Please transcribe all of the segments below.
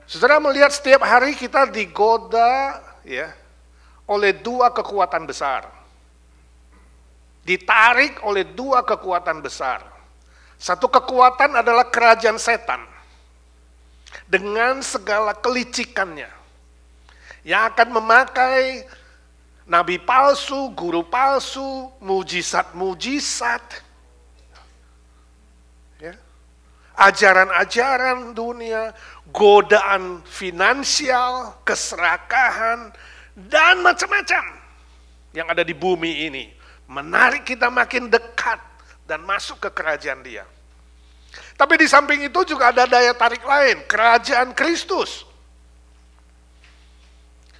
Saudara melihat setiap hari kita digoda ya oleh dua kekuatan besar. Ditarik oleh dua kekuatan besar. Satu kekuatan adalah kerajaan setan dengan segala kelicikannya yang akan memakai nabi palsu, guru palsu, mujizat-mujizat, ya, ajaran-ajaran dunia, godaan finansial, keserakahan, dan macam-macam yang ada di bumi ini. Menarik kita makin dekat dan masuk ke kerajaan Dia. Tapi di samping itu juga ada daya tarik lain, kerajaan Kristus.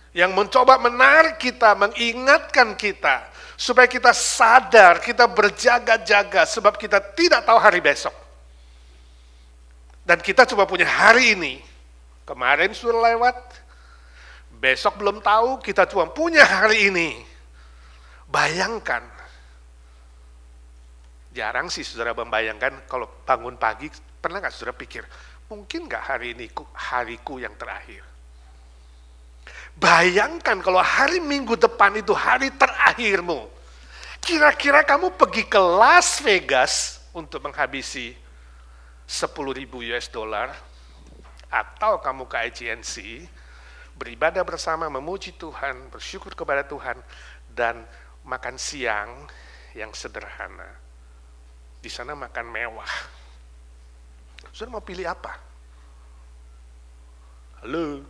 Yang mencoba menarik kita, mengingatkan kita, supaya kita sadar, kita berjaga-jaga, sebab kita tidak tahu hari besok. Dan kita cuma punya hari ini. Kemarin sudah lewat, besok belum tahu, kita cuma punya hari ini. Bayangkan, jarang sih saudara membayangkan kalau bangun pagi, pernah nggak saudara pikir, mungkin nggak hari ini hariku yang terakhir? Bayangkan kalau hari Minggu depan itu hari terakhirmu. Kira-kira kamu pergi ke Las Vegas untuk menghabisi 10.000 US dollar, atau kamu ke IGNC, beribadah bersama, memuji Tuhan, bersyukur kepada Tuhan, dan makan siang yang sederhana. Di sana makan mewah. Saudara mau pilih apa? Halo?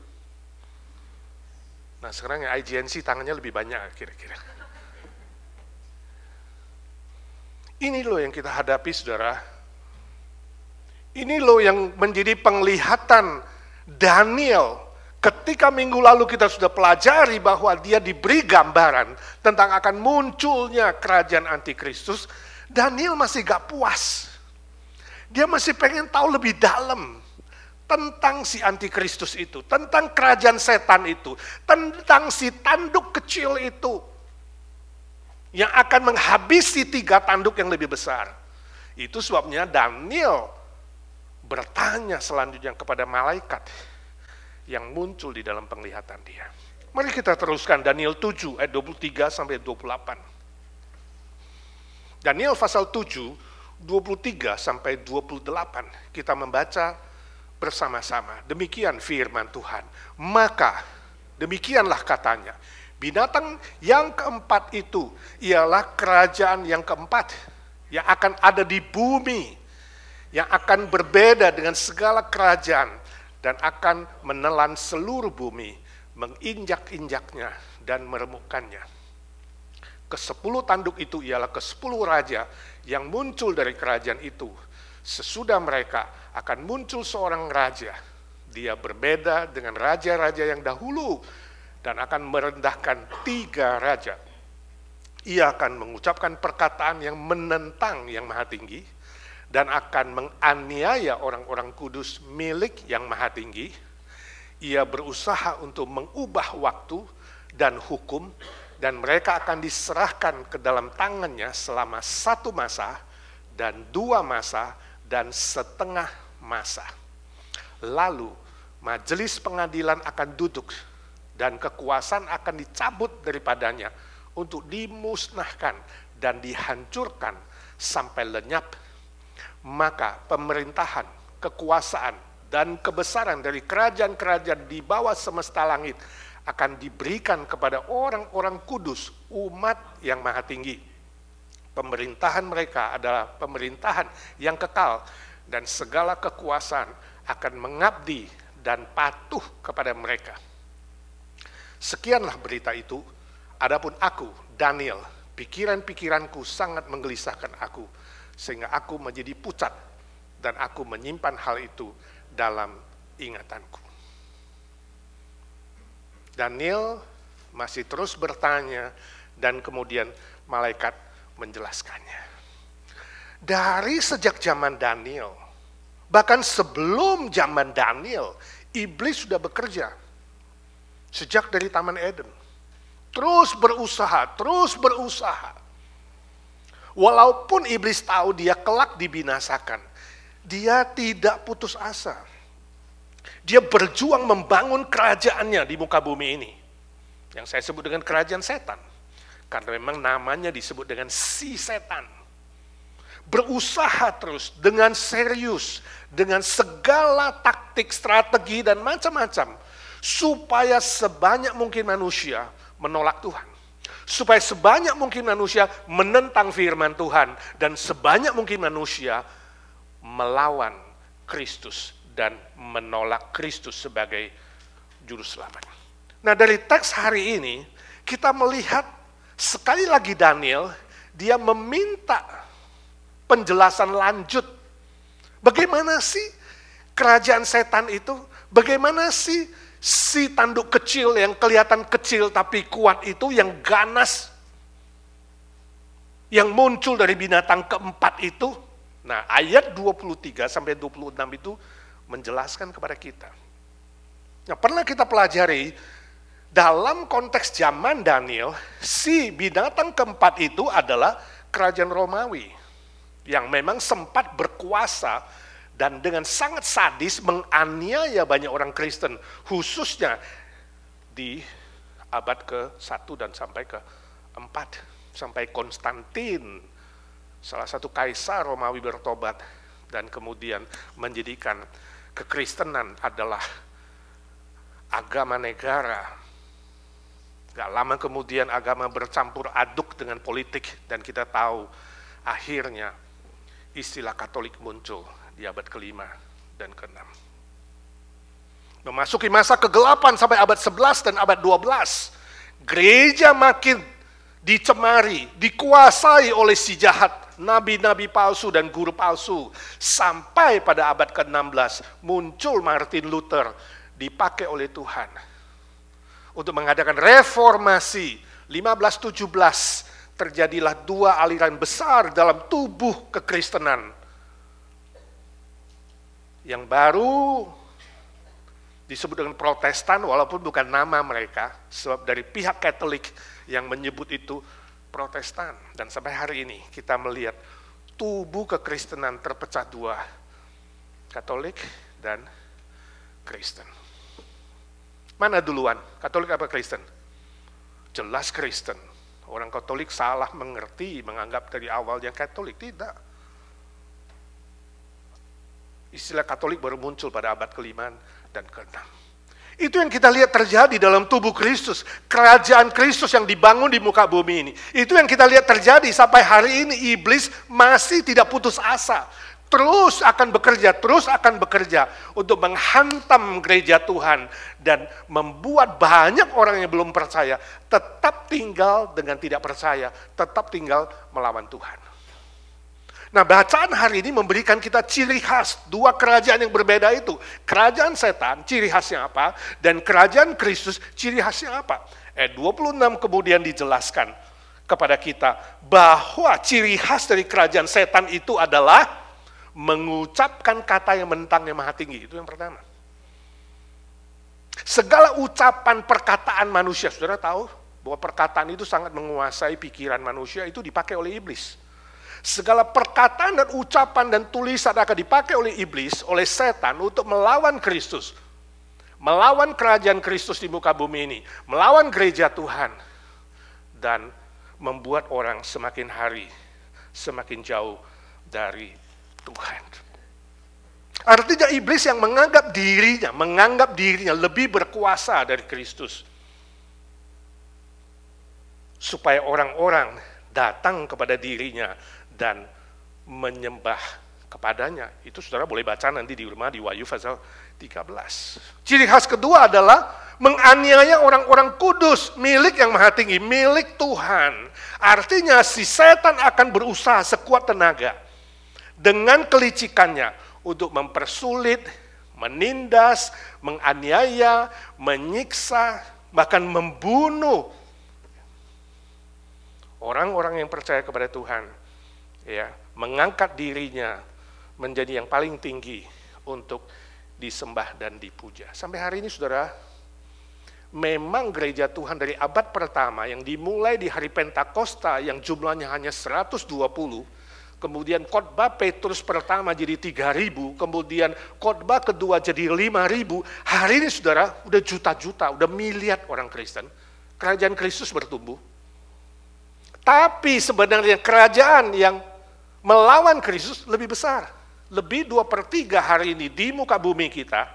Nah sekarang yang IGNC tangannya lebih banyak kira-kira. Ini loh yang kita hadapi saudara. Ini loh yang menjadi penglihatan Daniel. Ketika minggu lalu kita sudah pelajari bahwa dia diberi gambaran tentang akan munculnya kerajaan antikristus, Daniel masih gak puas. Dia masih pengen tahu lebih dalam tentang si antikristus itu, tentang kerajaan setan itu, tentang si tanduk kecil itu yang akan menghabisi 3 tanduk yang lebih besar. Itu sebabnya Daniel bertanya selanjutnya kepada malaikat yang muncul di dalam penglihatan dia. Mari kita teruskan Daniel 7 ayat 23 sampai 28. Daniel pasal 7 23 sampai 28 kita membaca bersama-sama. Demikian firman Tuhan. Maka demikianlah katanya, binatang yang keempat itu ialah kerajaan yang keempat yang akan ada di bumi, yang akan berbeda dengan segala kerajaan dan akan menelan seluruh bumi, menginjak-injaknya dan meremukkannya. Ke-10 tanduk itu ialah ke-10 raja yang muncul dari kerajaan itu. Sesudah mereka akan muncul seorang raja. Dia berbeda dengan raja-raja yang dahulu dan akan merendahkan 3 raja. Ia akan mengucapkan perkataan yang menentang yang maha tinggi dan akan menganiaya orang-orang kudus milik yang maha tinggi. Ia berusaha untuk mengubah waktu dan hukum, dan mereka akan diserahkan ke dalam tangannya selama 1 masa dan 2 masa dan setengah masa. Lalu majelis pengadilan akan duduk dan kekuasaan akan dicabut daripadanya untuk dimusnahkan dan dihancurkan sampai lenyap. Maka pemerintahan, kekuasaan, dan kebesaran dari kerajaan-kerajaan di bawah semesta langit akan diberikan kepada orang-orang kudus, umat yang maha tinggi. Pemerintahan mereka adalah pemerintahan yang kekal, dan segala kekuasaan akan mengabdi dan patuh kepada mereka. Sekianlah berita itu. Adapun aku, Daniel, pikiran-pikiranku sangat menggelisahkan aku, sehingga aku menjadi pucat, dan aku menyimpan hal itu dalam ingatanku. Daniel masih terus bertanya, dan kemudian malaikat menjelaskannya. Dari sejak zaman Daniel, bahkan sebelum zaman Daniel, iblis sudah bekerja. Sejak dari Taman Eden. Terus berusaha. Walaupun iblis tahu dia kelak dibinasakan, dia tidak putus asa. Dia berjuang membangun kerajaannya di muka bumi ini. Yang saya sebut dengan kerajaan setan. Karena memang namanya disebut dengan si setan. Berusaha terus dengan serius, dengan segala taktik, strategi, dan macam-macam. Supaya sebanyak mungkin manusia menolak Tuhan. Supaya sebanyak mungkin manusia menentang firman Tuhan. Dan sebanyak mungkin manusia melawan Kristus dan menolak Kristus sebagai juru selamat. Nah, dari teks hari ini kita melihat sekali lagi Daniel, dia meminta penjelasan lanjut. Bagaimana sih kerajaan setan itu? Bagaimana sih si tanduk kecil yang kelihatan kecil tapi kuat itu, yang ganas, yang muncul dari binatang keempat itu? Nah, ayat 23 sampai 26 itu menjelaskan kepada kita. Nah, pernah kita pelajari dalam konteks zaman Daniel, si binatang keempat itu adalah kerajaan Romawi yang memang sempat berkuasa dan dengan sangat sadis menganiaya banyak orang Kristen, khususnya di abad ke-1 dan sampai ke-4, sampai Konstantin, salah satu kaisar Romawi, bertobat dan kemudian menjadikan kekristenan adalah agama negara. Gak lama kemudian agama bercampur aduk dengan politik dan kita tahu akhirnya istilah Katolik muncul di abad ke-5 dan ke-6. Memasuki masa kegelapan sampai abad 11 dan abad 12, gereja makin dicemari, dikuasai oleh si jahat, nabi-nabi palsu dan guru palsu. Sampai pada abad ke-16 muncul Martin Luther, dipakai oleh Tuhan untuk mengadakan reformasi. 1517 terjadilah dua aliran besar dalam tubuh kekristenan. Yang baru disebut dengan Protestan, walaupun bukan nama mereka, sebab dari pihak Katolik yang menyebut itu Protestan. Dan sampai hari ini kita melihat tubuh kekristenan terpecah dua, Katolik dan Kristen. Mana duluan, Katolik apa Kristen? Jelas Kristen. Orang Katolik salah mengerti, menganggap dari awal yang Katolik. Tidak. Istilah Katolik baru muncul pada abad ke-5 dan ke-6. Itu yang kita lihat terjadi dalam tubuh Kristus. Kerajaan Kristus yang dibangun di muka bumi ini. Itu yang kita lihat terjadi sampai hari ini. Iblis masih tidak putus asa. Terus akan bekerja untuk menghantam gereja Tuhan. Dan membuat banyak orang yang belum percaya tetap tinggal dengan tidak percaya. Tetap tinggal melawan Tuhan. Nah, bacaan hari ini memberikan kita ciri khas dua kerajaan yang berbeda itu. Kerajaan setan, ciri khasnya apa? Dan kerajaan Kristus, ciri khasnya apa? 26 kemudian dijelaskan kepada kita bahwa ciri khas dari kerajaan setan itu adalah mengucapkan kata yang menentang yang maha tinggi. Itu yang pertama. Segala ucapan perkataan manusia, saudara tahu bahwa perkataan itu sangat menguasai pikiran manusia, itu dipakai oleh iblis. Segala perkataan dan ucapan dan tulisan akan dipakai oleh iblis, oleh setan untuk melawan Kristus. Melawan kerajaan Kristus di muka bumi ini. Melawan gereja Tuhan. Dan membuat orang semakin hari semakin jauh dari Tuhan. Artinya iblis yang menganggap dirinya lebih berkuasa dari Kristus. Supaya orang-orang datang kepada dirinya dan menyembah kepadanya. Itu saudara boleh baca nanti di rumah di Wahyu pasal 13. Ciri khas kedua adalah menganiaya orang-orang kudus, milik yang maha tinggi, milik Tuhan. Artinya si setan akan berusaha sekuat tenaga dengan kelicikannya untuk mempersulit, menindas, menganiaya, menyiksa, bahkan membunuh orang-orang yang percaya kepada Tuhan. Ya, mengangkat dirinya menjadi yang paling tinggi untuk disembah dan dipuja. Sampai hari ini saudara, memang gereja Tuhan dari abad pertama yang dimulai di hari Pentakosta yang jumlahnya hanya 120, kemudian khotbah Petrus pertama jadi 3.000, kemudian khotbah kedua jadi 5.000. Hari ini saudara, udah juta-juta, udah miliar orang Kristen. Kerajaan Kristus bertumbuh. Tapi sebenarnya kerajaan yang melawan Kristus lebih besar. Lebih 2/3 hari ini di muka bumi kita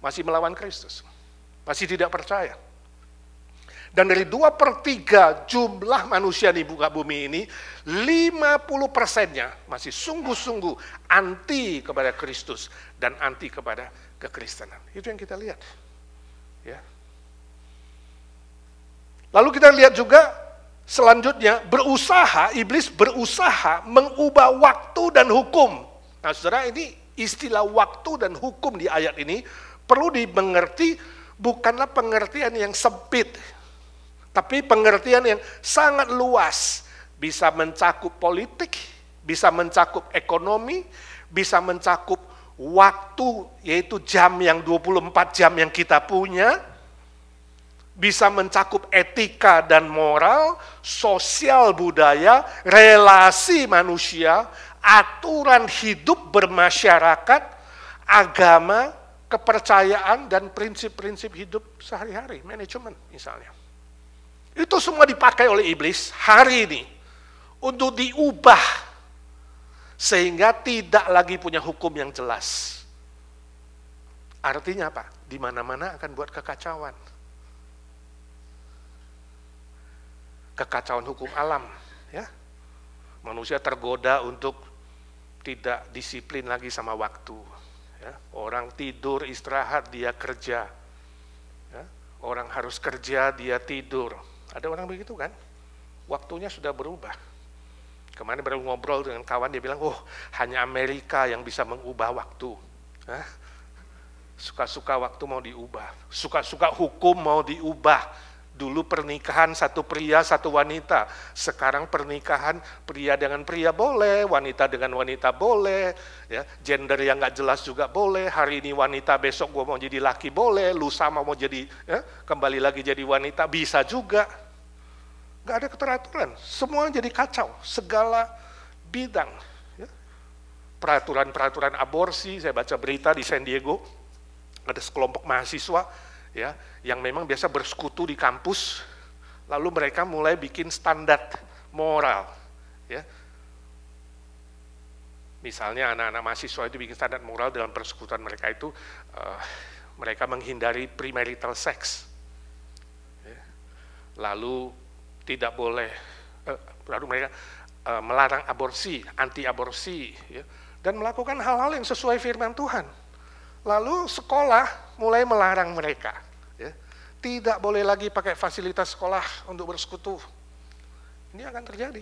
masih melawan Kristus. Masih tidak percaya. Dan dari 2/3 jumlah manusia di muka bumi ini, 50%-nya masih sungguh-sungguh anti kepada Kristus dan anti kepada kekristenan. Itu yang kita lihat. Ya. Lalu kita lihat juga selanjutnya, iblis berusaha mengubah waktu dan hukum. Nah saudara, ini istilah waktu dan hukum di ayat ini perlu dimengerti bukanlah pengertian yang sempit, tapi pengertian yang sangat luas, bisa mencakup politik, bisa mencakup ekonomi, bisa mencakup waktu, yaitu jam yang 24 jam yang kita punya, bisa mencakup etika dan moral, sosial budaya, relasi manusia, aturan hidup bermasyarakat, agama, kepercayaan, dan prinsip-prinsip hidup sehari-hari, manajemen misalnya. Itu semua dipakai oleh iblis hari ini untuk diubah sehingga tidak lagi punya hukum yang jelas. Artinya apa? Di mana-mana akan buat kekacauan. Kekacauan hukum alam, ya. Manusia tergoda untuk tidak disiplin lagi sama waktu. Ya. Orang tidur, istirahat, dia kerja. Ya. Orang harus kerja, dia tidur. Ada orang begitu kan? Waktunya sudah berubah. Kemarin baru ngobrol dengan kawan, dia bilang, oh hanya Amerika yang bisa mengubah waktu. Hah? Suka-suka waktu mau diubah. Suka-suka hukum mau diubah. Dulu pernikahan satu pria, satu wanita. Sekarang pernikahan pria dengan pria boleh, wanita dengan wanita boleh. Ya, gender yang nggak jelas juga boleh. Hari ini wanita, besok gue mau jadi laki boleh. Lusa mau jadi, ya, kembali lagi jadi wanita, bisa juga. Nggak ada keteraturan. Semua jadi kacau. Segala bidang. Ya. Peraturan-peraturan aborsi, saya baca berita di San Diego, ada sekelompok mahasiswa, ya, yang memang biasa bersekutu di kampus, lalu mereka mulai bikin standar moral, ya. Misalnya anak-anak mahasiswa itu bikin standar moral dalam persekutuan mereka itu, mereka menghindari premarital sex, ya. Lalu tidak boleh, lalu mereka melarang aborsi, anti aborsi, ya, dan melakukan hal-hal yang sesuai firman Tuhan. Lalu sekolah mulai melarang mereka, ya, tidak boleh lagi pakai fasilitas sekolah untuk bersekutu. Ini akan terjadi.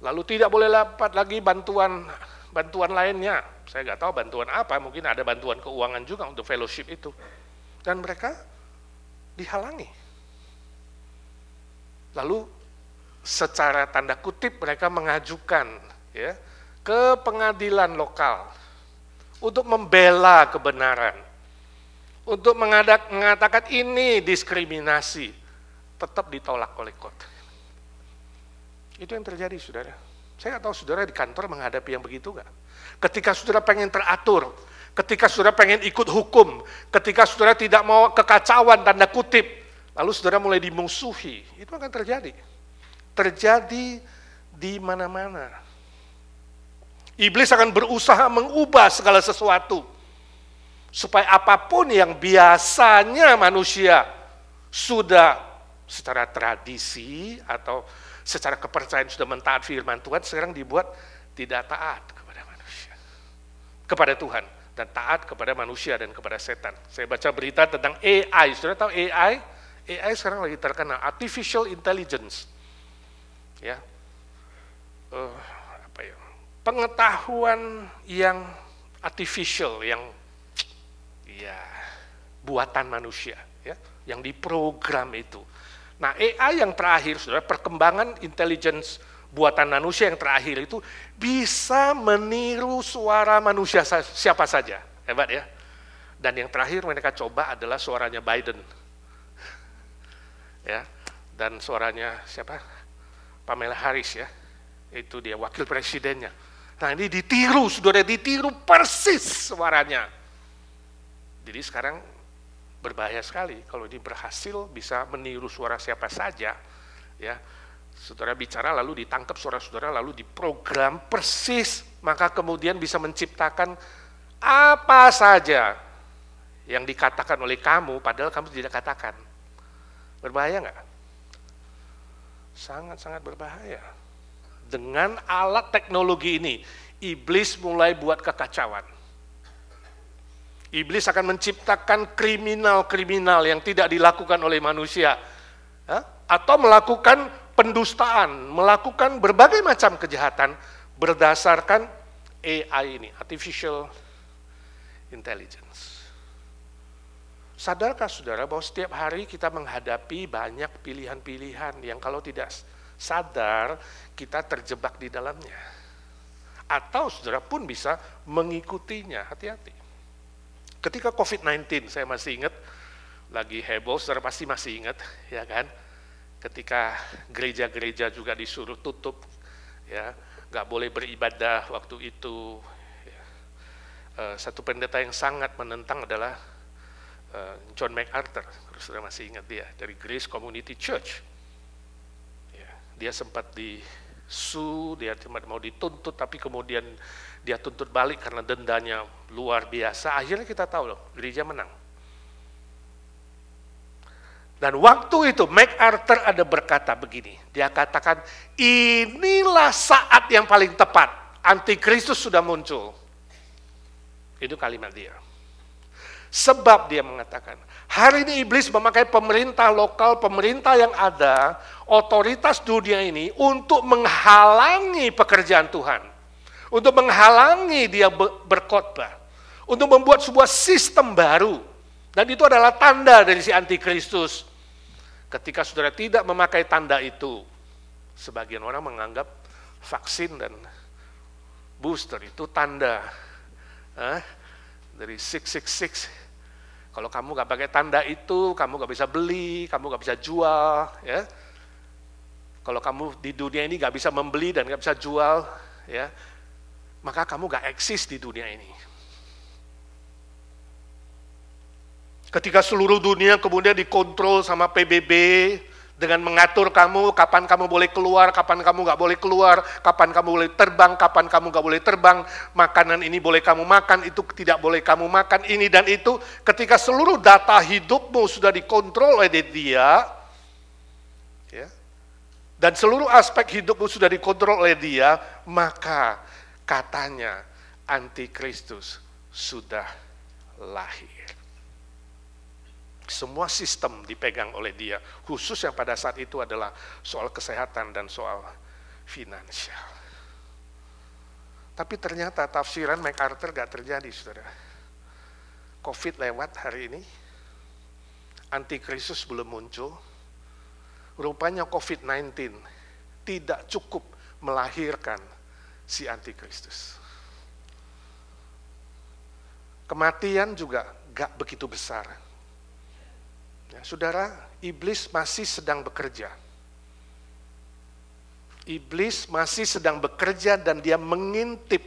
Lalu tidak boleh dapat lagi bantuan lainnya. Saya nggak tahu bantuan apa, mungkin ada bantuan keuangan juga untuk fellowship itu. Dan mereka dihalangi. Lalu secara tanda kutip mereka mengajukan, ya, ke pengadilan lokal untuk membela kebenaran, untuk mengatakan ini diskriminasi, tetap ditolak oleh court. Itu yang terjadi, saudara. Saya nggak tahu saudara di kantor menghadapi yang begitu nggak? Ketika saudara pengen teratur, ketika saudara pengen ikut hukum, ketika saudara tidak mau kekacauan, tanda kutip, lalu saudara mulai dimusuhi, itu akan terjadi. Terjadi di mana-mana. Iblis akan berusaha mengubah segala sesuatu. Supaya apapun yang biasanya manusia sudah secara tradisi atau secara kepercayaan sudah mentaat firman Tuhan, sekarang dibuat tidak taat kepada manusia. Kepada Tuhan. Dan taat kepada manusia dan kepada setan. Saya baca berita tentang AI. Saudara tahu AI? AI sekarang lagi terkenal. Artificial Intelligence. Ya. Pengetahuan yang artificial, yang ya buatan manusia, ya, yang diprogram itu. Nah, AI yang terakhir, saudara, perkembangan intelligence buatan manusia yang terakhir itu bisa meniru suara manusia siapa saja, hebat ya. Dan yang terakhir mereka coba adalah suaranya Biden, ya, dan suaranya siapa? Kamala Harris, ya. Itu dia wakil presidennya. Nah ini ditiru, saudara, ditiru persis suaranya. Jadi sekarang berbahaya sekali kalau ini berhasil bisa meniru suara siapa saja, ya. Saudara bicara lalu ditangkap suara saudara lalu diprogram persis, maka kemudian bisa menciptakan apa saja yang dikatakan oleh kamu padahal kamu tidak katakan. Berbahaya nggak? Sangat-sangat berbahaya. Dengan alat teknologi ini, iblis mulai buat kekacauan. Iblis akan menciptakan kriminal-kriminal yang tidak dilakukan oleh manusia. Atau melakukan pendustaan, melakukan berbagai macam kejahatan berdasarkan AI ini, Artificial Intelligence. Sadarkah saudara bahwa setiap hari kita menghadapi banyak pilihan-pilihan yang kalau tidak sadar kita terjebak di dalamnya. Atau saudara pun bisa mengikutinya, hati-hati. Ketika COVID-19, saya masih ingat, lagi heboh, saudara pasti masih ingat, ya kan? Ketika gereja-gereja juga disuruh tutup, ya, nggak boleh beribadah waktu itu. Ya. Satu pendeta yang sangat menentang adalah John MacArthur, kalau saudara masih ingat dia, dari Grace Community Church. Ya, dia sempat disu, dia sempat mau dituntut, tapi kemudian dia tuntut balik karena dendanya luar biasa. Akhirnya kita tahu loh, gereja menang. Dan waktu itu MacArthur ada berkata begini, dia katakan inilah saat yang paling tepat, antikristus sudah muncul. Itu kalimat dia. Sebab dia mengatakan, hari ini iblis memakai pemerintah lokal, pemerintah yang ada, otoritas dunia ini untuk menghalangi pekerjaan Tuhan. Untuk menghalangi dia berkhotbah. Untuk membuat sebuah sistem baru. Dan itu adalah tanda dari si antikristus. Ketika saudara tidak memakai tanda itu, sebagian orang menganggap vaksin dan booster itu tanda dari 666. Kalau kamu nggak pakai tanda itu, kamu nggak bisa beli, kamu nggak bisa jual. Ya. Kalau kamu di dunia ini nggak bisa membeli dan nggak bisa jual, ya, maka kamu nggak eksis di dunia ini. Ketika seluruh dunia kemudian dikontrol sama PBB dengan mengatur kamu, kapan kamu boleh keluar, kapan kamu nggak boleh keluar, kapan kamu boleh terbang, kapan kamu nggak boleh terbang, makanan ini boleh kamu makan, itu tidak boleh kamu makan, ini dan itu. Ketika seluruh data hidupmu sudah dikontrol oleh dia, ya, dan seluruh aspek hidupmu sudah dikontrol oleh dia, maka katanya antikristus sudah lahir. Semua sistem dipegang oleh dia, khusus yang pada saat itu adalah soal kesehatan dan soal finansial. Tapi ternyata tafsiran MacArthur gak terjadi, saudara. COVID lewat hari ini, antikristus belum muncul, rupanya COVID-19 tidak cukup melahirkan si antikristus. Kematian juga gak begitu besar. Ya, saudara, iblis masih sedang bekerja. Iblis masih sedang bekerja dan dia mengintip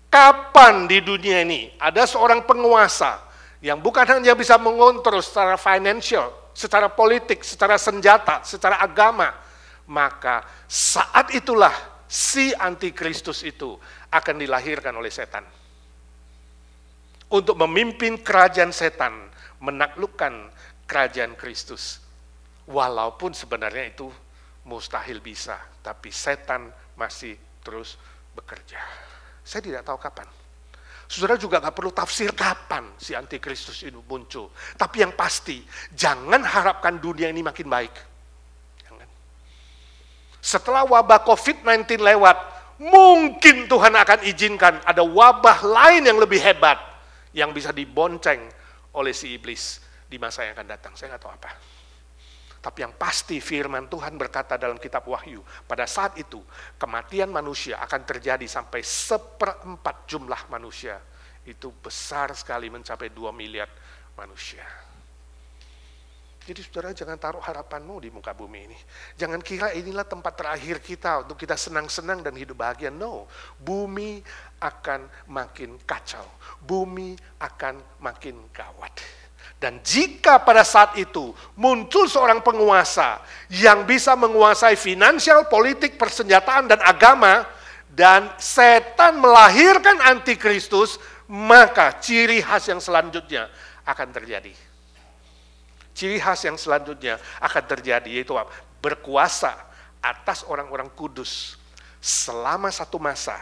kapan di dunia ini ada seorang penguasa yang bukan hanya bisa mengontrol secara financial, secara politik, secara senjata, secara agama, maka saat itulah si antikristus itu akan dilahirkan oleh setan. Untuk memimpin kerajaan setan, menaklukkan kerajaan Kristus. Walaupun sebenarnya itu mustahil bisa, tapi setan masih terus bekerja. Saya tidak tahu kapan. Saudara juga gak perlu tafsir kapan si antikristus itu muncul. Tapi yang pasti, jangan harapkan dunia ini makin baik. Jangan. Setelah wabah COVID-19 lewat, mungkin Tuhan akan izinkan ada wabah lain yang lebih hebat, yang bisa dibonceng oleh si iblis di masa yang akan datang. Saya nggak tahu apa. Tapi yang pasti firman Tuhan berkata dalam kitab Wahyu, pada saat itu kematian manusia akan terjadi sampai 1/4 jumlah manusia. Itu besar sekali, mencapai 2 miliar manusia. Jadi saudara jangan taruh harapanmu di muka bumi ini. Jangan kira inilah tempat terakhir kita untuk kita senang-senang dan hidup bahagia. No, bumi akan makin kacau. Bumi akan makin gawat. Dan jika pada saat itu muncul seorang penguasa yang bisa menguasai finansial, politik, persenjataan, dan agama, dan setan melahirkan antikristus, maka ciri khas yang selanjutnya akan terjadi. Ciri khas yang selanjutnya akan terjadi, yaitu berkuasa atas orang-orang kudus selama 1 masa,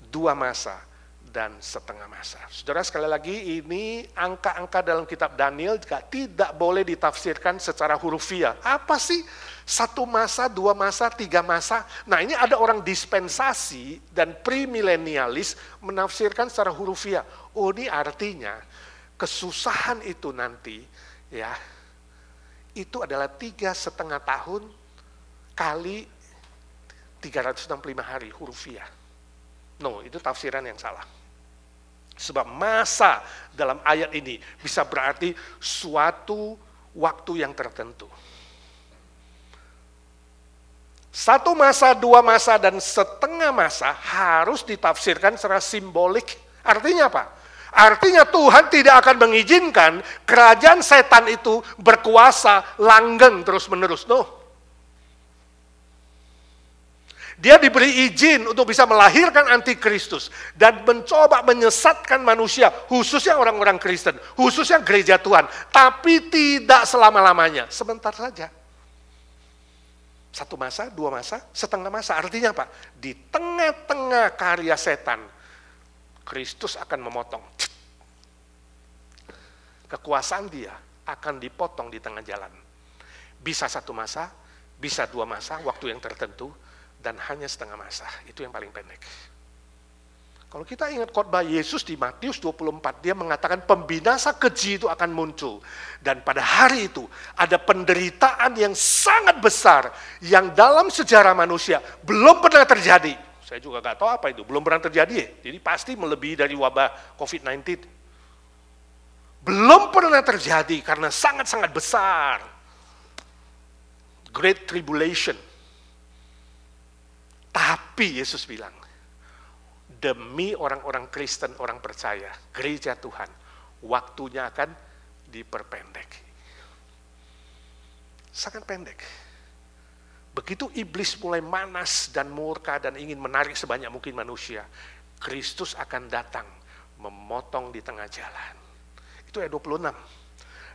2 masa, dan setengah masa. Saudara, sekali lagi ini angka-angka dalam kitab Daniel juga tidak boleh ditafsirkan secara hurufiah. Apa sih 1 masa, 2 masa, 3 masa? Nah, ini ada orang dispensasi dan premilenialis menafsirkan secara hurufiah. Oh, ini artinya kesusahan itu nanti, ya, itu adalah 3,5 tahun kali 365 hari hurufiah. No, itu tafsiran yang salah. Sebab masa dalam ayat ini bisa berarti suatu waktu yang tertentu. 1 masa, 2 masa, dan setengah masa harus ditafsirkan secara simbolik. Artinya apa? Artinya Tuhan tidak akan mengizinkan kerajaan setan itu berkuasa langgeng terus-menerus. No. Dia diberi izin untuk bisa melahirkan antikristus dan mencoba menyesatkan manusia, khususnya orang-orang Kristen, khususnya gereja Tuhan. Tapi tidak selama-lamanya, sebentar saja. 1 masa, 2 masa, setengah masa. Artinya apa? Di tengah-tengah karya setan, Kristus akan memotong. Kekuasaan dia akan dipotong di tengah jalan. Bisa 1 masa, bisa 2 masa, waktu yang tertentu, dan hanya setengah masa. Itu yang paling pendek. Kalau kita ingat khotbah Yesus di Matius 24, dia mengatakan pembinasa keji itu akan muncul. Dan pada hari itu ada penderitaan yang sangat besar yang dalam sejarah manusia belum pernah terjadi. Saya juga nggak tahu apa itu, belum pernah terjadi ya. Jadi pasti melebihi dari wabah COVID-19. Belum pernah terjadi karena sangat-sangat besar. Great Tribulation. Tapi Yesus bilang, demi orang-orang Kristen, orang percaya, gereja Tuhan, waktunya akan diperpendek. Sangat pendek. Begitu iblis mulai manas dan murka dan ingin menarik sebanyak mungkin manusia, Kristus akan datang memotong di tengah jalan. Itu ayat 26.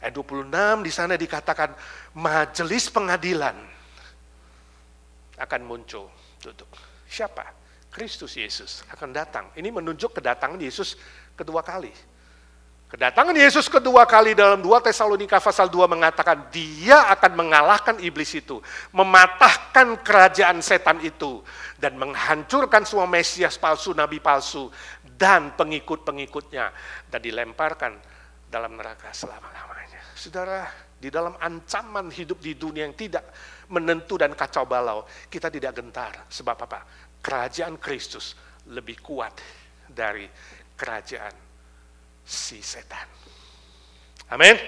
Ayat 26 di sana dikatakan majelis pengadilan akan muncul. Duduk. Siapa? Kristus Yesus akan datang. Ini menunjuk kedatangan Yesus kedua kali. Kedatangan Yesus kedua kali dalam 2 Tesalonika pasal 2 mengatakan dia akan mengalahkan iblis itu, mematahkan kerajaan setan itu, dan menghancurkan semua Mesias palsu, nabi palsu, dan pengikut-pengikutnya, dan dilemparkan dalam neraka selama-lamanya. Saudara, di dalam ancaman hidup di dunia yang tidak menentu dan kacau balau, kita tidak gentar. Sebab apa? Kerajaan Kristus lebih kuat dari kerajaan si setan. Amin.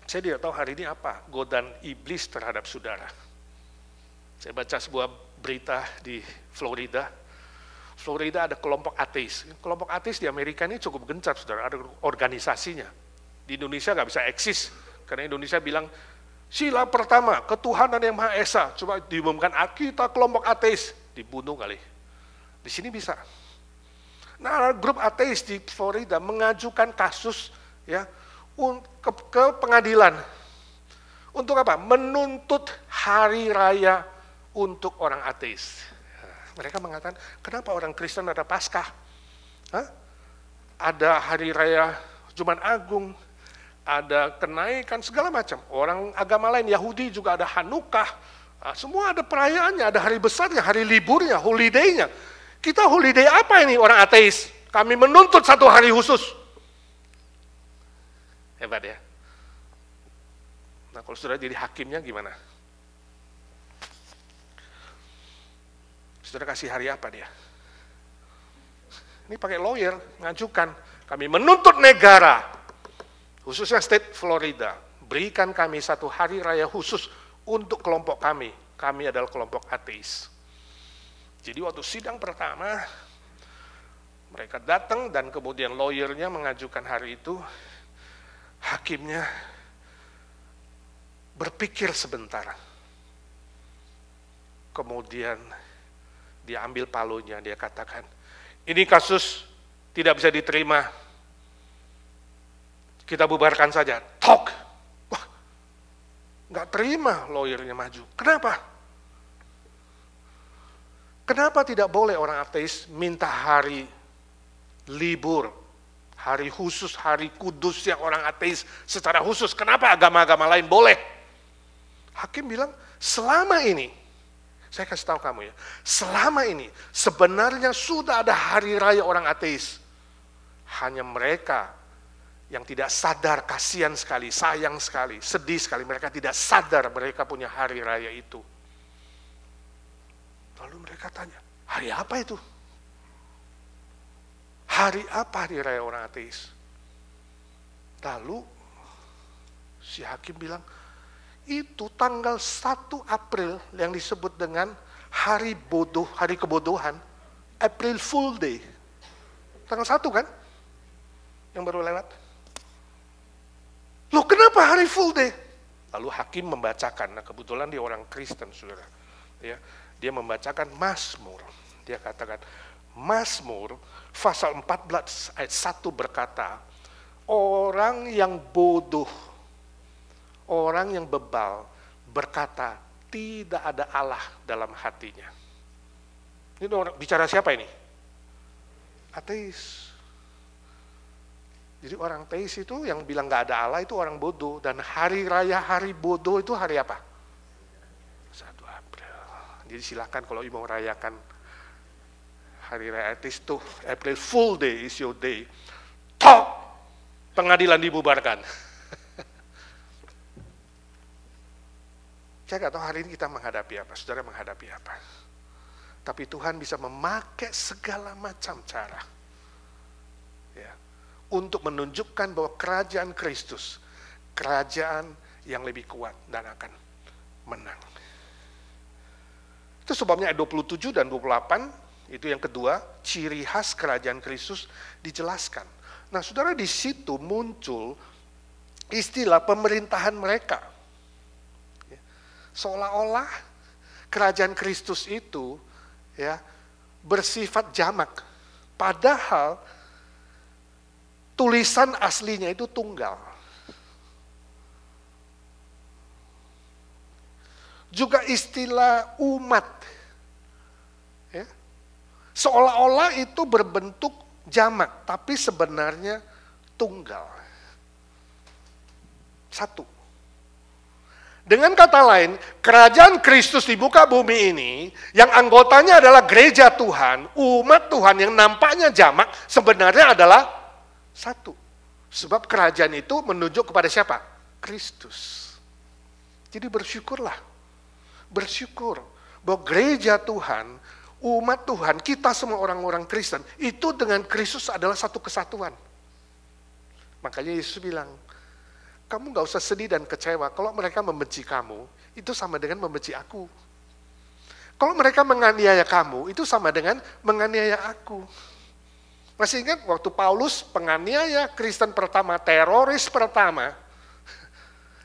Saya tidak tahu hari ini apa godaan iblis terhadap saudara. Saya baca sebuah berita di Florida. Florida ada kelompok ateis. Kelompok ateis di Amerika ini cukup gencar, saudara. Ada organisasinya. Di Indonesia nggak bisa eksis. Karena Indonesia bilang, sila pertama, ketuhanan yang Maha Esa. Coba diumumkan, kita kelompok ateis. Dibunuh kali. Di sini bisa. Nah, grup ateis di Florida mengajukan kasus ya ke pengadilan. Untuk apa? Menuntut hari raya untuk orang ateis. Mereka mengatakan, kenapa orang Kristen ada Paskah? Hah? Ada hari raya Jumat Agung, ada kenaikan segala macam. Orang agama lain, Yahudi juga ada Hanukkah. Semua ada perayaannya, ada hari besarnya, hari liburnya, holiday-nya. Kita holiday apa ini orang ateis? Kami menuntut satu hari khusus. Hebat ya. Nah, kalau sudah jadi hakimnya gimana? Saudara kasih hari apa dia? Ini pakai lawyer, ngajukan. Kami menuntut negara. khususnya state Florida, berikan kami satu hari raya khusus untuk kelompok kami. Kami adalah kelompok ateis. Jadi waktu sidang pertama, mereka datang dan kemudian lawyernya mengajukan hari itu, hakimnya berpikir sebentar. Kemudian dia ambil palunya, dia katakan, ini kasus tidak bisa diterima, kita bubarkan saja. Tok! Wah, nggak terima lawyernya maju. Kenapa? Kenapa tidak boleh orang ateis minta hari libur, hari khusus, hari kudus yang orang ateis secara khusus? Kenapa agama-agama lain boleh? Hakim bilang, selama ini, saya kasih tahu kamu ya, selama ini sebenarnya sudah ada hari raya orang ateis. Hanya mereka yang tidak sadar, kasihan sekali, sayang sekali, sedih sekali, mereka tidak sadar mereka punya hari raya itu. Lalu mereka tanya, hari apa itu? Hari apa hari raya orang ateis? Lalu si hakim bilang, itu tanggal 1 April yang disebut dengan hari bodoh, hari kebodohan, April Fool Day. Tanggal 1 kan? Yang baru lewat. Loh, kenapa hari Full Day? Lalu hakim membacakan, nah kebetulan dia orang Kristen, saudara. Ya, dia membacakan Mazmur. Dia katakan, Mazmur pasal 14 ayat 1 berkata, orang yang bodoh, orang yang bebal berkata, tidak ada Allah dalam hatinya. Ini orang bicara siapa ini? Ateis. Jadi orang ateis itu yang bilang nggak ada Allah itu orang bodoh. Dan hari raya hari bodoh itu hari apa? 1 April. Jadi silakan kalau mau rayakan hari raya ateis itu, April Fool Day is your day. Tok! Pengadilan dibubarkan. Saya nggak tahu hari ini kita menghadapi apa, saudara menghadapi apa. Tapi Tuhan bisa memakai segala macam cara. Ya, untuk menunjukkan bahwa kerajaan Kristus, kerajaan yang lebih kuat dan akan menang. Itu sebabnya ayat 27 dan 28, itu yang kedua, ciri khas kerajaan Kristus dijelaskan. Nah saudara, di situ muncul istilah pemerintahan mereka. Seolah-olah kerajaan Kristus itu ya bersifat jamak, padahal tulisan aslinya itu tunggal. Juga istilah umat, ya, seolah-olah itu berbentuk jamak, tapi sebenarnya tunggal, satu. Dengan kata lain, kerajaan Kristus di muka bumi ini, yang anggotanya adalah gereja Tuhan, umat Tuhan yang nampaknya jamak, sebenarnya adalah satu. Sebab kerajaan itu menunjuk kepada siapa? Kristus. Jadi bersyukurlah. Bersyukur bahwa gereja Tuhan, umat Tuhan, kita semua orang-orang Kristen, itu dengan Kristus adalah satu kesatuan. Makanya Yesus bilang, kamu gak usah sedih dan kecewa. Kalau mereka membenci kamu, itu sama dengan membenci aku. Kalau mereka menganiaya kamu, itu sama dengan menganiaya aku. Masih ingat waktu Paulus penganiaya Kristen pertama, teroris pertama,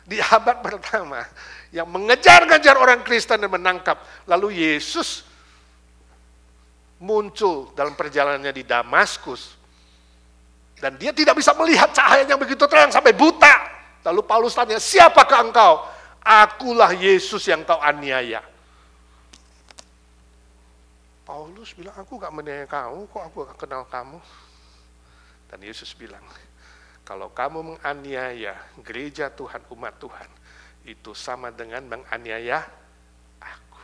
di abad pertama, yang mengejar-ngejar orang Kristen dan menangkap. Lalu Yesus muncul dalam perjalanannya di Damaskus. Dan dia tidak bisa melihat cahaya yang begitu terang sampai buta. Lalu Paulus tanya, siapakah engkau? Akulah Yesus yang kau aniaya. Paulus bilang, aku gak menganiaya kamu, kok aku gak kenal kamu? Dan Yesus bilang, kalau kamu menganiaya gereja Tuhan, umat Tuhan, itu sama dengan menganiaya aku.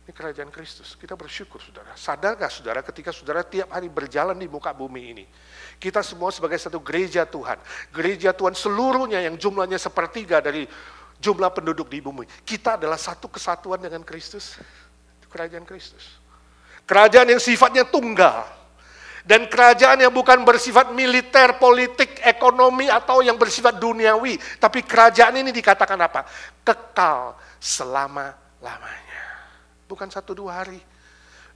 Ini kerajaan Kristus, kita bersyukur saudara. Sadar gak saudara ketika saudara tiap hari berjalan di muka bumi ini, kita semua sebagai satu gereja Tuhan. Gereja Tuhan seluruhnya yang jumlahnya sepertiga dari jumlah penduduk di bumi. Kita adalah satu kesatuan dengan Kristus. Itu kerajaan Kristus. Kerajaan yang sifatnya tunggal. Dan kerajaan yang bukan bersifat militer, politik, ekonomi, atau yang bersifat duniawi. Tapi kerajaan ini dikatakan apa? Kekal selama-lamanya. Bukan 1-2 hari.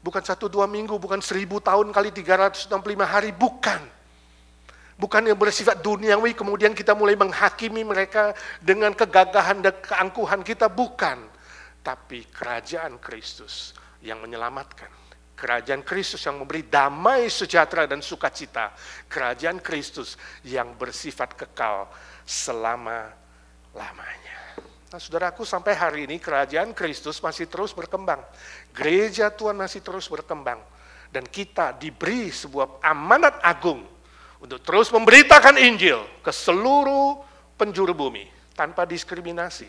Bukan 1-2 minggu, bukan 1000 tahun kali 365 hari, bukan. Bukan yang bersifat duniawi, kemudian kita mulai menghakimi mereka dengan kegagahan dan keangkuhan kita, bukan. Tapi kerajaan Kristus yang menyelamatkan. Kerajaan Kristus yang memberi damai, sejahtera, dan sukacita. Kerajaan Kristus yang bersifat kekal selama-lamanya. Nah, saudaraku, sampai hari ini kerajaan Kristus masih terus berkembang. Gereja Tuhan masih terus berkembang. Dan kita diberi sebuah amanat agung untuk terus memberitakan Injil ke seluruh penjuru bumi tanpa diskriminasi.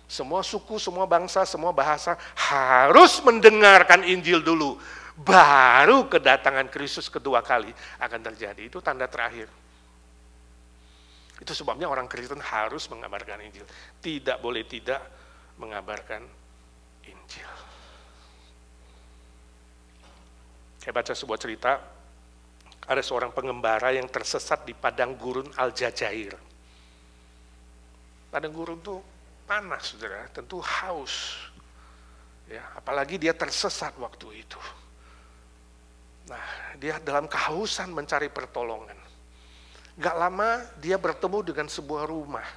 Semua suku, semua bangsa, semua bahasa harus mendengarkan Injil dulu. Baru kedatangan Kristus kedua kali akan terjadi. Itu tanda terakhir. Itu sebabnya orang Kristen harus mengabarkan Injil. Tidak boleh tidak mengabarkan Injil. Saya baca sebuah cerita, ada seorang pengembara yang tersesat di padang gurun Al-Jazair. Padang gurun itu panas, saudara, tentu haus. Ya, apalagi dia tersesat waktu itu. Nah, dia dalam kehausan mencari pertolongan. Gak lama dia bertemu dengan sebuah rumah.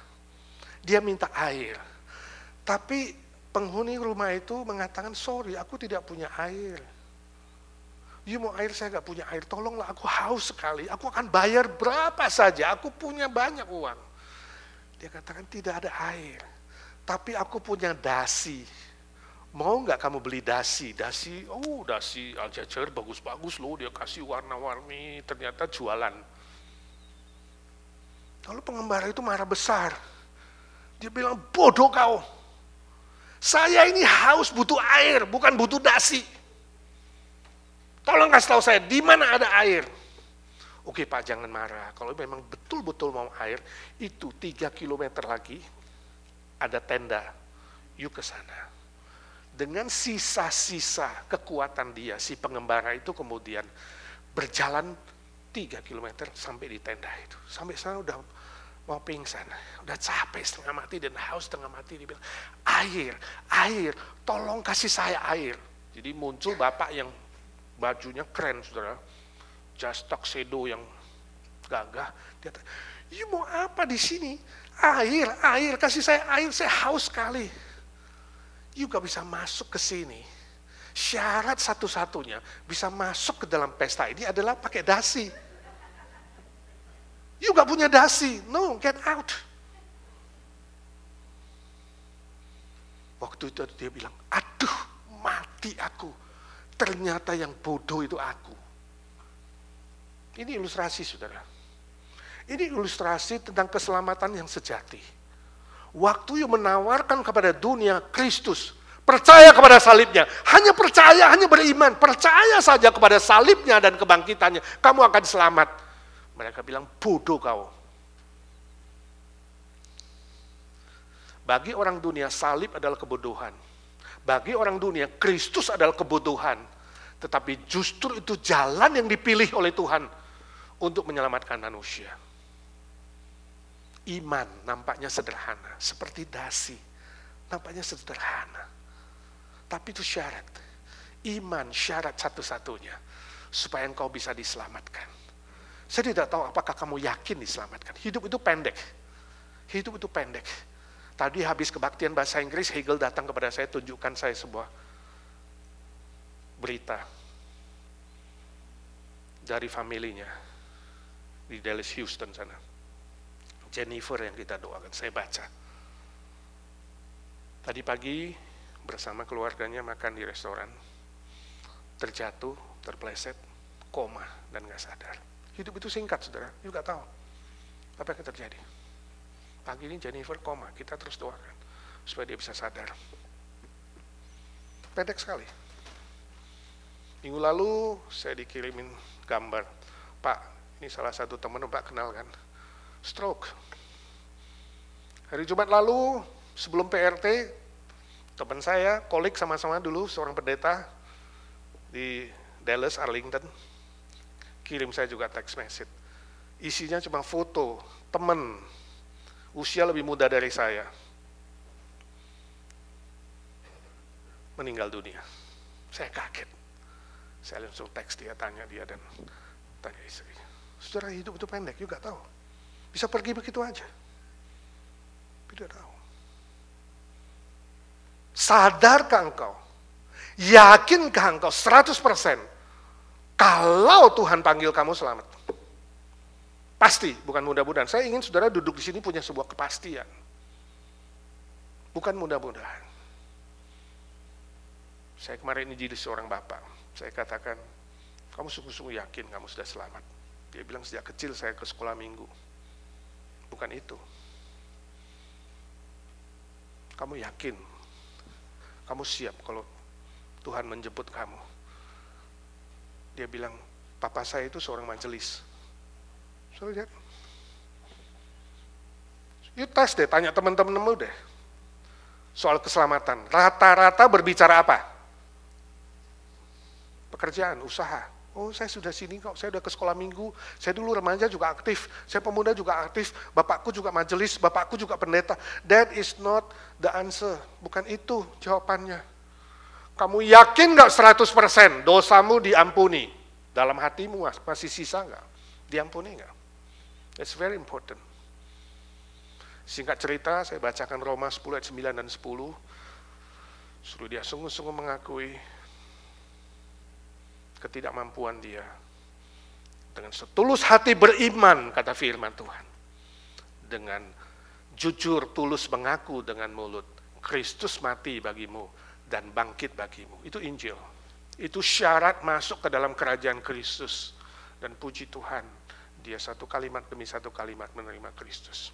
Dia minta air. Tapi penghuni rumah itu mengatakan, sorry, aku tidak punya air. You mau air, saya gak punya air. Tolonglah, aku haus sekali. Aku akan bayar berapa saja. Aku punya banyak uang. Dia katakan, tidak ada air. Tapi aku punya dasi. Mau gak kamu beli dasi? Dasi Al-Jazair bagus-bagus loh. Dia kasih warna-warni. Ternyata jualan. Lalu pengembara itu marah besar. Dia bilang, bodoh kau. Saya ini haus butuh air, bukan butuh dasi. Tolong kasih tahu saya, di mana ada air? Oke Pak, jangan marah. Kalau memang betul-betul mau air, itu 3 kilometer lagi ada tenda. Yuk ke sana. Dengan sisa-sisa kekuatan dia, si pengembara itu kemudian berjalan 3 kilometer sampai di tenda itu. Sampai sana udah mau pingsan, udah capek setengah mati dan haus setengah mati. Dia bilang, air, tolong kasih saya air. Jadi muncul bapak yang bajunya keren, saudara, jas tuxedo yang gagah. Dia tanya, you mau apa di sini? Air, kasih saya air, saya haus sekali. You gak bisa masuk ke sini. Syarat satu-satunya bisa masuk ke dalam pesta ini adalah pakai dasi. You gak punya dasi, no, get out. Waktu itu dia bilang, aduh mati aku. Ternyata yang bodoh itu aku. Ini ilustrasi, saudara. Ini ilustrasi tentang keselamatan yang sejati. Waktu you menawarkan kepada dunia Kristus, percaya kepada salibnya, hanya percaya, hanya beriman, percaya saja kepada salibnya dan kebangkitannya, kamu akan selamat. Mereka bilang, bodoh kau. Bagi orang dunia, salib adalah kebodohan. Bagi orang dunia, Kristus adalah kebodohan. Tetapi justru itu jalan yang dipilih oleh Tuhan untuk menyelamatkan manusia. Iman nampaknya sederhana, seperti dasi. Nampaknya sederhana. Tapi itu syarat. Iman syarat satu-satunya supaya engkau bisa diselamatkan. Saya tidak tahu apakah kamu yakin diselamatkan. Hidup itu pendek. Hidup itu pendek. Tadi habis kebaktian bahasa Inggris, Hegel datang kepada saya, tunjukkan saya sebuah berita dari familinya di Dallas, Houston sana. Jennifer yang kita doakan, saya baca. Tadi pagi bersama keluarganya makan di restoran, terjatuh, terpleset, koma, dan gak sadar. Hidup itu singkat, saudara, juga tahu apa yang terjadi. Pagi ini Jennifer koma, kita terus doakan supaya dia bisa sadar. Pendek sekali. Minggu lalu saya dikirimin gambar, Pak, ini salah satu teman Pak kenal kan, stroke. Hari Jumat lalu sebelum PRT, teman saya, kolik sama-sama dulu, seorang pendeta di Dallas, Arlington. kirim saya juga text message. Isinya cuma foto teman usia lebih muda dari saya meninggal dunia. Saya kaget. Saya langsung teks dia, tanya dia, dan tanya istrinya. Saudara, hidup itu pendek, juga tahu. Bisa pergi begitu aja. Tidak tahu. Sadarkah engkau? Yakinkah engkau 100% kalau Tuhan panggil kamu selamat? Pasti, bukan mudah-mudahan. Saya ingin saudara duduk di sini punya sebuah kepastian. Bukan mudah-mudahan. Saya kemarin ini jadi seorang bapak. Saya katakan, kamu sungguh-sungguh yakin kamu sudah selamat? Dia bilang, sejak kecil saya ke sekolah minggu. Bukan itu. Kamu yakin? Kamu siap kalau Tuhan menjemput kamu? Dia bilang, papa saya itu seorang majelis. So, lihat. You tes deh, tanya teman-temanmu deh. Soal keselamatan. Rata-rata berbicara apa? Pekerjaan, usaha. Oh, saya sudah sini kok, saya sudah ke sekolah minggu, saya dulu remaja juga aktif, saya pemuda juga aktif, bapakku juga majelis, bapakku juga pendeta. That is not the answer. Bukan itu jawabannya. Kamu yakin nggak 100% dosamu diampuni? Dalam hatimu masih sisa nggak? Diampuni nggak? That's very important. Singkat cerita, saya bacakan Roma 10 ayat 9 dan 10. Suruh dia sungguh-sungguh mengakui ketidakmampuan dia. Dengan setulus hati beriman, kata firman Tuhan. Dengan jujur tulus mengaku dengan mulut, Kristus mati bagimu dan bangkit bagimu. Itu Injil. Itu syarat masuk ke dalam kerajaan Kristus. Dan puji Tuhan, dia satu kalimat demi satu kalimat menerima Kristus.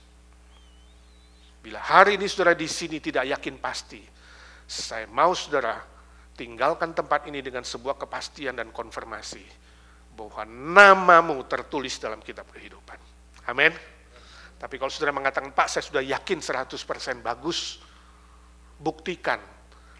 Bila hari ini saudara di sini tidak yakin pasti, saya mau saudara tinggalkan tempat ini dengan sebuah kepastian dan konfirmasi bahwa namamu tertulis dalam kitab kehidupan. Amin. Tapi kalau saudara mengatakan, Pak, saya sudah yakin 100%, bagus. Buktikan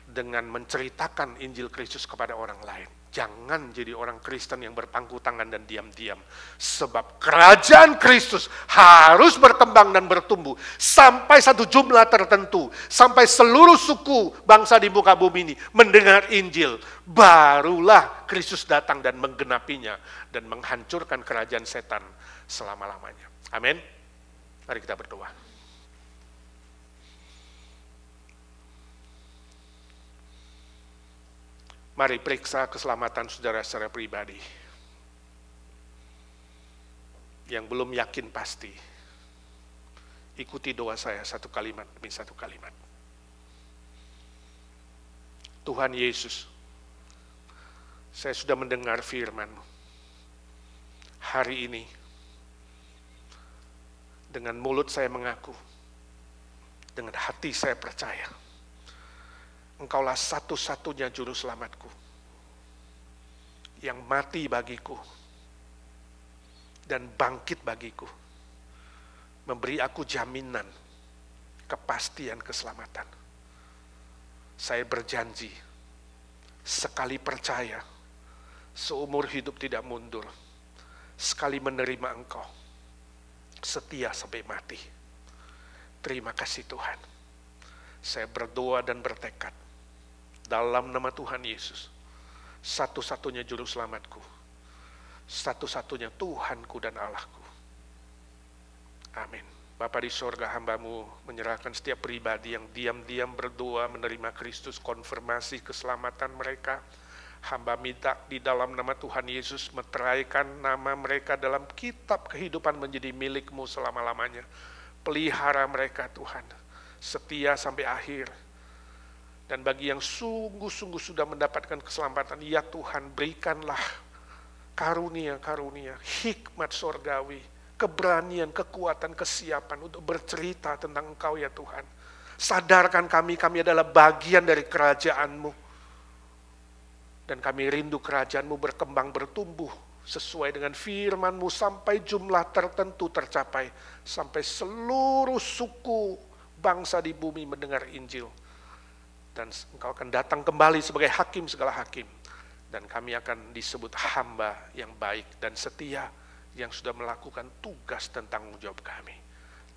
dengan menceritakan Injil Kristus kepada orang lain. Jangan jadi orang Kristen yang berpangku tangan dan diam-diam. Sebab kerajaan Kristus harus berkembang dan bertumbuh sampai satu jumlah tertentu. Sampai seluruh suku bangsa di muka bumi ini mendengar Injil. Barulah Kristus datang dan menggenapinya dan menghancurkan kerajaan setan selama-lamanya. Amin. Mari kita berdoa. Mari periksa keselamatan saudara secara pribadi. Yang belum yakin pasti, ikuti doa saya satu kalimat demi satu kalimat. Tuhan Yesus, saya sudah mendengar firman-Mu. Hari ini, dengan mulut saya mengaku, dengan hati saya percaya, Engkaulah satu-satunya juru selamatku, yang mati bagiku, dan bangkit bagiku, memberi aku jaminan, kepastian keselamatan. Saya berjanji, sekali percaya, seumur hidup tidak mundur, sekali menerima Engkau, setia sampai mati. Terima kasih Tuhan. Saya berdoa dan bertekad, dalam nama Tuhan Yesus, satu-satunya juru selamatku, satu-satunya Tuhanku dan Allahku. Amin. Bapa di sorga, hamba-Mu menyerahkan setiap pribadi yang diam-diam berdoa menerima Kristus, konfirmasi keselamatan mereka. Hamba minta di dalam nama Tuhan Yesus, meteraikan nama mereka dalam kitab kehidupan menjadi milik-Mu selama-lamanya. Pelihara mereka Tuhan, setia sampai akhir. Dan bagi yang sungguh-sungguh sudah mendapatkan keselamatan, ya Tuhan, berikanlah karunia-karunia, hikmat sorgawi, keberanian, kekuatan, kesiapan untuk bercerita tentang Engkau ya Tuhan. Sadarkan kami adalah bagian dari kerajaan-Mu. Dan kami rindu kerajaan-Mu berkembang, bertumbuh sesuai dengan firman-Mu sampai jumlah tertentu tercapai. Sampai seluruh suku bangsa di bumi mendengar Injil. Dan Engkau akan datang kembali sebagai hakim segala hakim. Dan kami akan disebut hamba yang baik dan setia, yang sudah melakukan tugas dan tanggung jawab kami.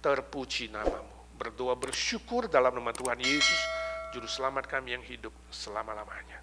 Terpuji namamu. Berdoa bersyukur dalam nama Tuhan Yesus, Juru Selamat kami yang hidup selama-lamanya.